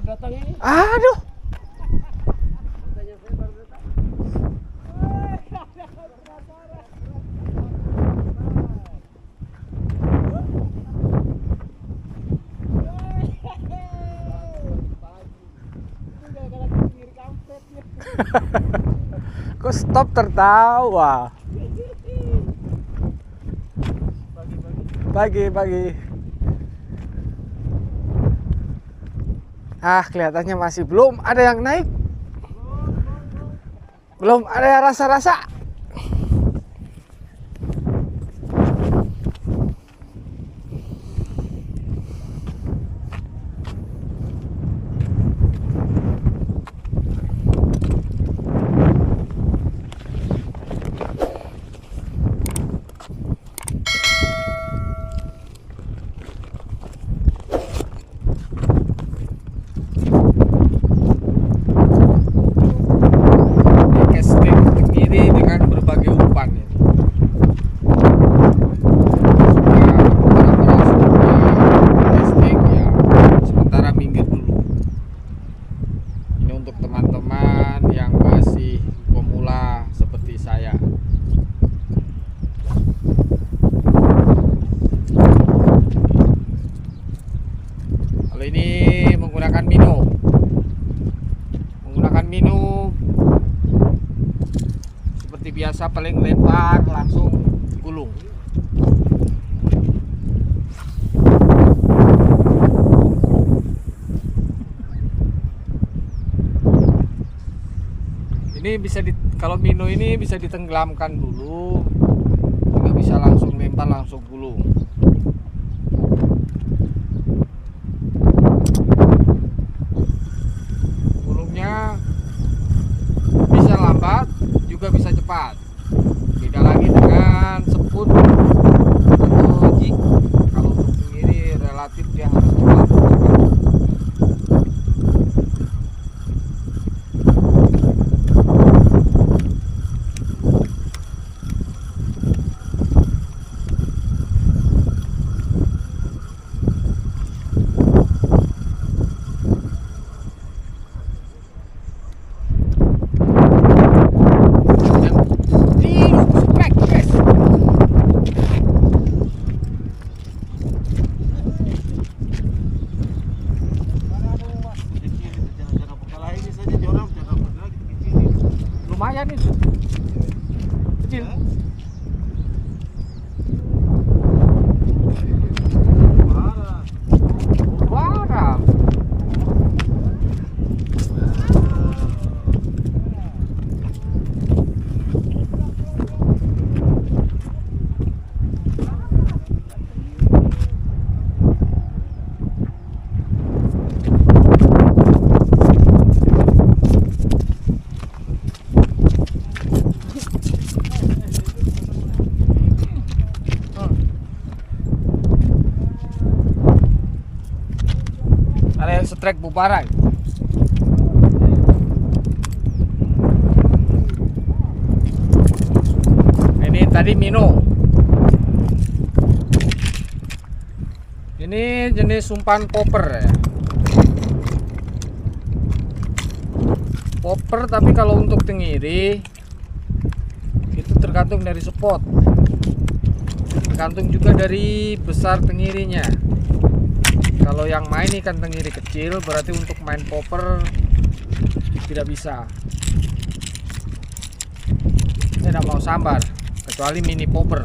datang ini. Aduh. Kok stop tertawa? Pagi. Ah, kelihatannya masih belum ada yang naik. Belum ada rasa-rasa. Biasa paling lempar langsung gulung. Ini bisa kalau mino ini bisa ditenggelamkan dulu, juga bisa langsung lempar langsung gulung. Gulungnya bisa lambat juga bisa cepat. Beda lagi dengan seput atau jig. Kalau untuk sendiri relatif dia harus cepat. Lumayan itu kecil. Parah. Strike bubaran. Ini tadi mino. Ini jenis umpan popper ya. Popper, tapi kalau untuk tengiri itu tergantung dari spot. Tergantung juga dari besar tengirinya. Kalau yang main ikan tenggiri kecil, berarti untuk main popper tidak bisa. Saya tidak mau sambar, kecuali mini popper.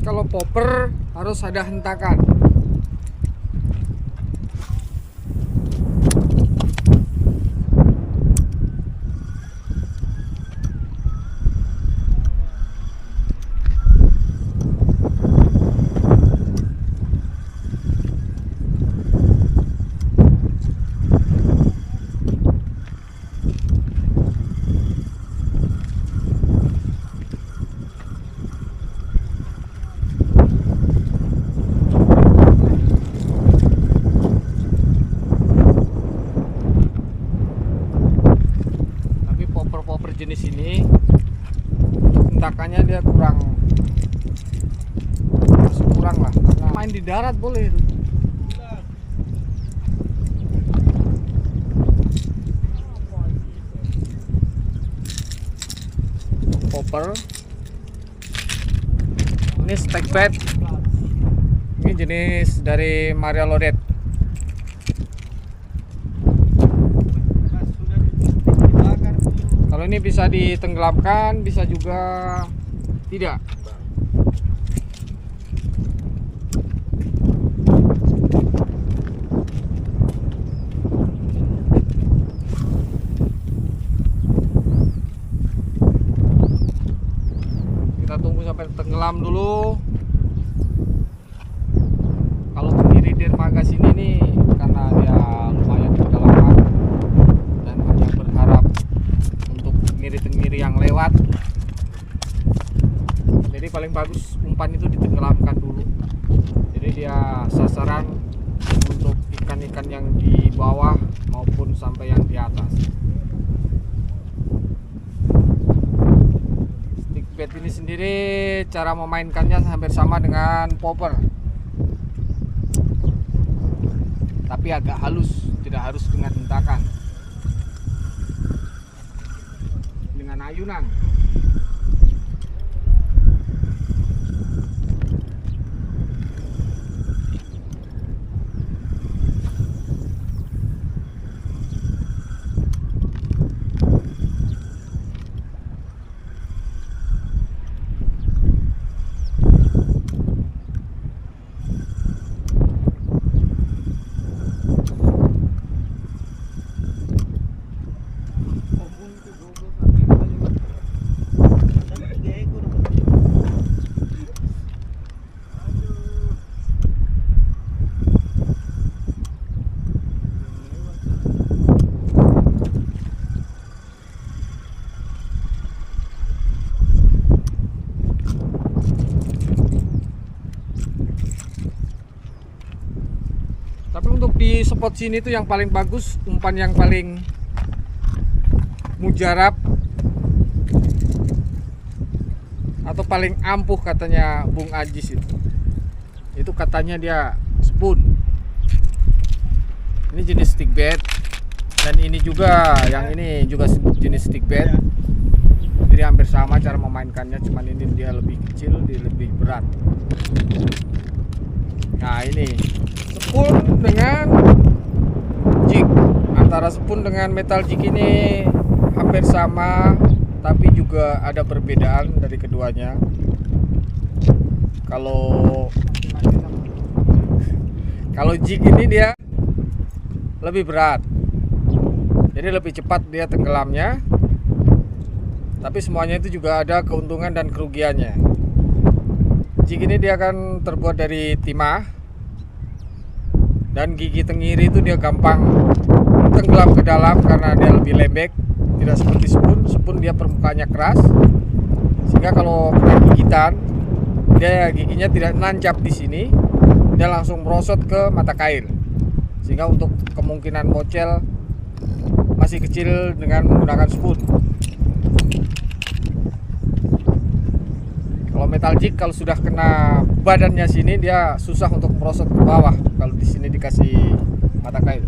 Kalau popper harus ada hentakan. di darat boleh itu. Popper. Ini steak bait. Ini jenis dari Maria Lodet. Kalau ini bisa ditenggelamkan, bisa juga tidak. Kita tunggu sampai tenggelam dulu. Kalau kemiri dermaga sini nih, karena dia lumayan kedalaman dan hanya berharap untuk kemiri-kemiri yang lewat, jadi paling bagus umpan itu ditenggelamkan dulu. Jadi dia sasaran untuk ikan-ikan yang di bawah maupun sampai yang di atas. Stick bait ini sendiri cara memainkannya hampir sama dengan popper, tapi agak halus, tidak harus dengan hentakan, dengan ayunan. Tapi untuk di spot sini tuh yang paling bagus, umpan yang paling mujarab atau paling ampuh katanya Bung Ajis itu katanya dia spoon. Ini jenis stick bait, dan ini juga, yang ini juga jenis stick bait. Jadi hampir sama cara memainkannya, cuman ini dia lebih kecil, dia lebih berat. Nah ini spoon dengan jig, antara spoon dengan metal jig ini hampir sama, tapi juga ada perbedaan dari keduanya. Kalau jig ini dia lebih berat, jadi lebih cepat dia tenggelamnya, tapi semuanya itu juga ada keuntungan dan kerugiannya. Jig ini dia akan terbuat dari timah, dan gigi tengiri itu dia gampang tenggelam ke dalam karena dia lebih lembek, tidak seperti spoon. Spoon dia permukaannya keras, sehingga kalau kena gigitan dia giginya tidak nancap di sini, dia langsung merosot ke mata kail, sehingga untuk kemungkinan mocel masih kecil dengan menggunakan spoon. Kalau metal jig, kalau sudah kena badannya sini, dia susah untuk merosot ke bawah kalau di sini dikasih mata kail.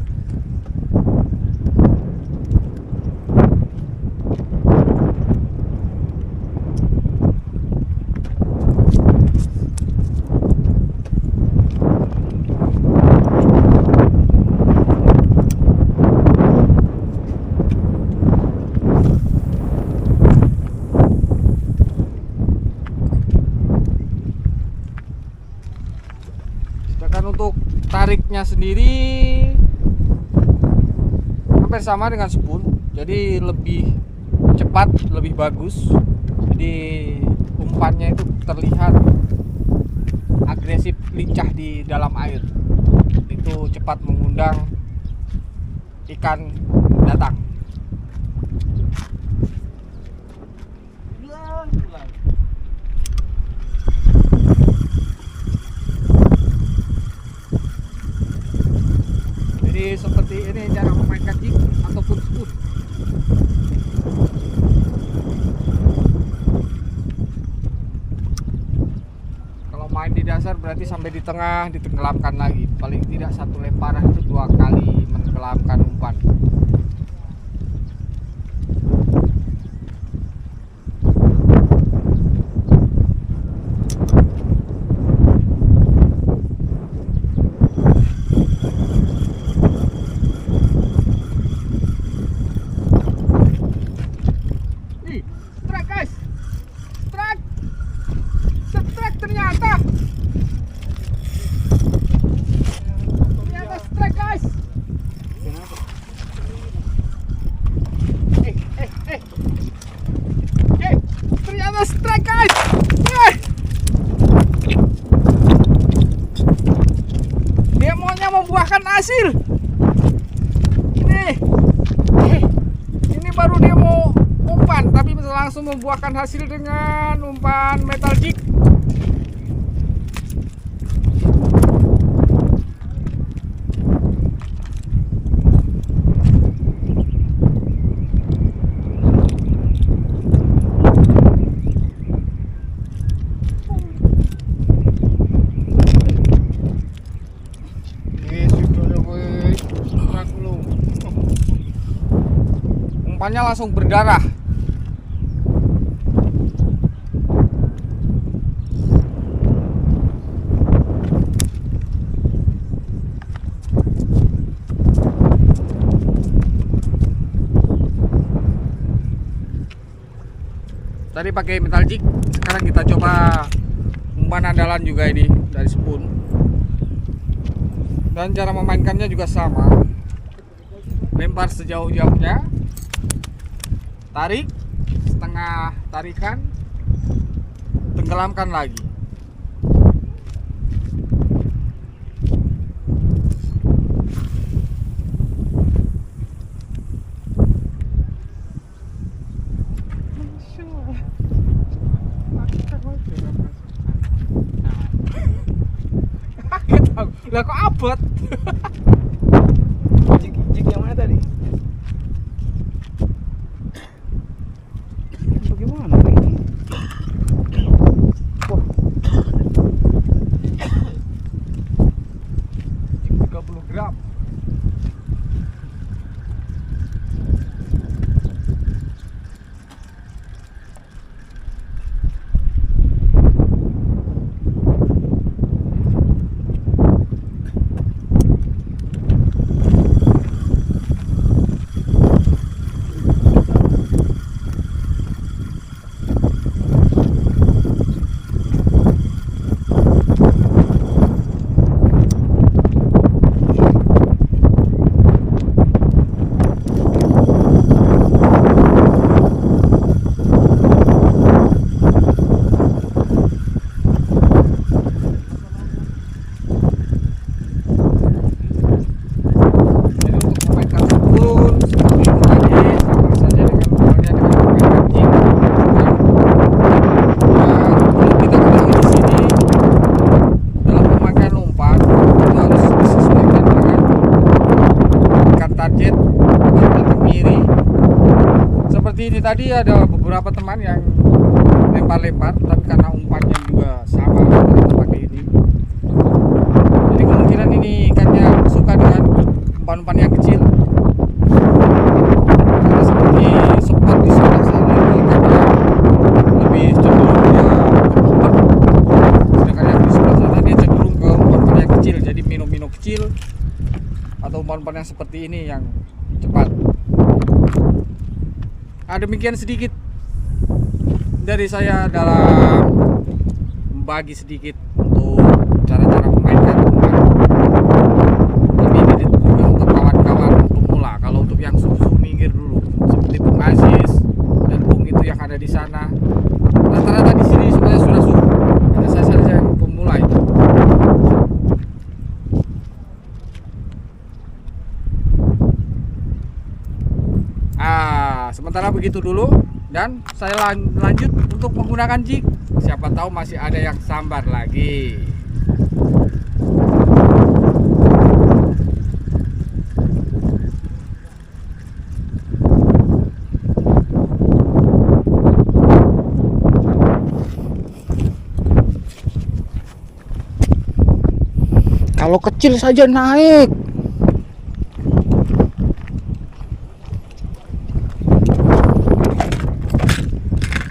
Untuk tariknya sendiri hampir sama dengan spoon, jadi lebih cepat, lebih bagus. Jadi umpannya itu terlihat agresif, lincah di dalam air, itu cepat mengundang ikan datang. Jadi seperti ini cara memainkan jig ataupun spoon. Kalau main di kasar berarti sampai di tengah ditenggelamkan lagi. Paling tidak satu lemparan itu 2 kali menenggelamkan umpan. Strike guys. Dia maunya membuahkan hasil. Ini baru dia mau umpan, tapi langsung membuahkan hasil dengan umpan metal jig. Umpannya langsung berdarah. Tadi pakai metal jig, sekarang kita coba umpan andalan juga ini dari spoon. Dan cara memainkannya juga sama. Lempar sejauh-jauhnya. Tarik, setengah tarikan, tenggelamkan lagi. Lah kok abot? Jig yang mana tadi? Bagaimana ini? Wah. Jig 30 gram. Ini tadi ada beberapa teman yang lempar-lempar, tapi karena umpannya juga sama kita pakai ini, jadi kemungkinan ini ikannya suka dengan umpan-umpan yang kecil. Karena seperti spot di sebelah sana ini ikannya lebih cenderung dia umpan, sedangkan yang di sebelah sana dia cenderung ke umpan-umpan yang kecil, jadi minum-minum kecil atau umpan-umpan yang seperti ini yang cepat. Demikian sedikit dari saya dalam membagi sedikit untuk cara-cara memainkan umpan. Tapi ini ditujukan untuk kawan-kawan pemula. Kalau untuk yang susu minggir dulu, seperti Bung Aziz dan Bung itu yang ada di sana, rata-rata di sini semuanya sudah susu. Hanya saya saja yang pemula itu. Sementara begitu dulu, dan saya lanjut untuk menggunakan jig. Siapa tahu masih ada yang sambar lagi. Kalau kecil saja naik.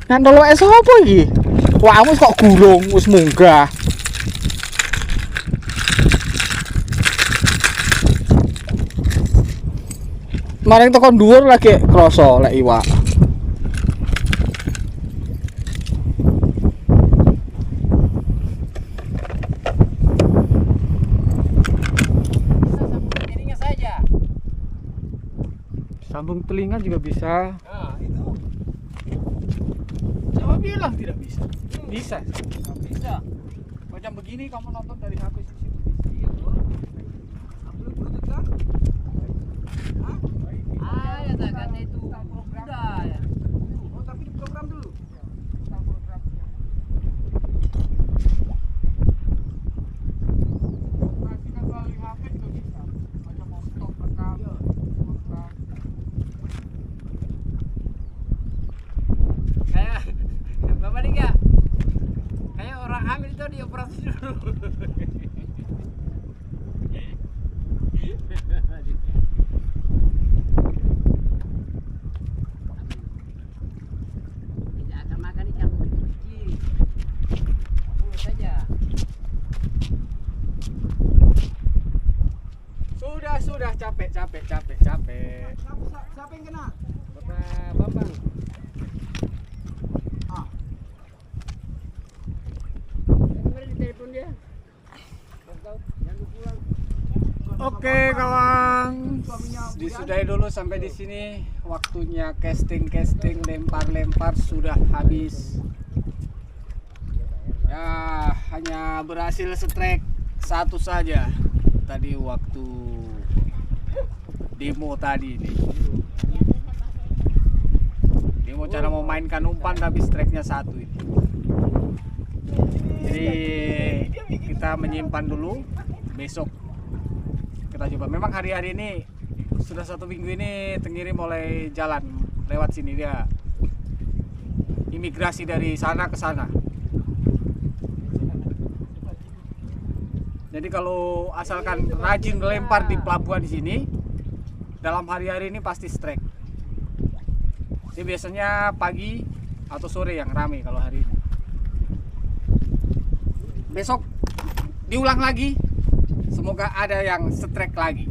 Nah, kalau es apa iki? Wah, kamu kok gulung wis munggah. Maring tekan dhuwur lagi krasa lek iwak. Ininya saja. Sambung telinga juga bisa. Nah, itu Coba bilang tidak bisa. Bisa. nggak bisa. Macam begini kamu nonton dari HP sisi. Iya, bro. Upload Bluetooth kah? Ah, ya tak kata itu. Udah ya. Oh, tapi di program dulu. Operasikan melalui HP juga bisa. Macam mau stop rekam. Kayak Bapak Dika. Kayak orang hamil itu dioperasi dulu. Tidak akan makan ikan begitu kecil. 10 saja. Sudah capek. Siapa yang kena? Bapak Bambang. Di telepon dia. Jangan pulang. Oke kawan, disudahi dulu sampai di sini. Waktunya casting lempar sudah habis. Ya hanya berhasil strike satu saja tadi waktu demo tadi nih. Demo cara memainkan umpan tapi strike-nya satu ini. Jadi kita menyimpan dulu, besok kita coba. Memang hari-hari ini sudah 1 minggu ini Tenggiri mulai jalan lewat sini, dia imigrasi dari sana ke sana. Jadi kalau asalkan rajin lempar di pelabuhan di sini, dalam hari-hari ini pasti strike. Jadi biasanya pagi atau sore yang ramai kalau hari ini. Besok diulang lagi, semoga ada yang strike lagi.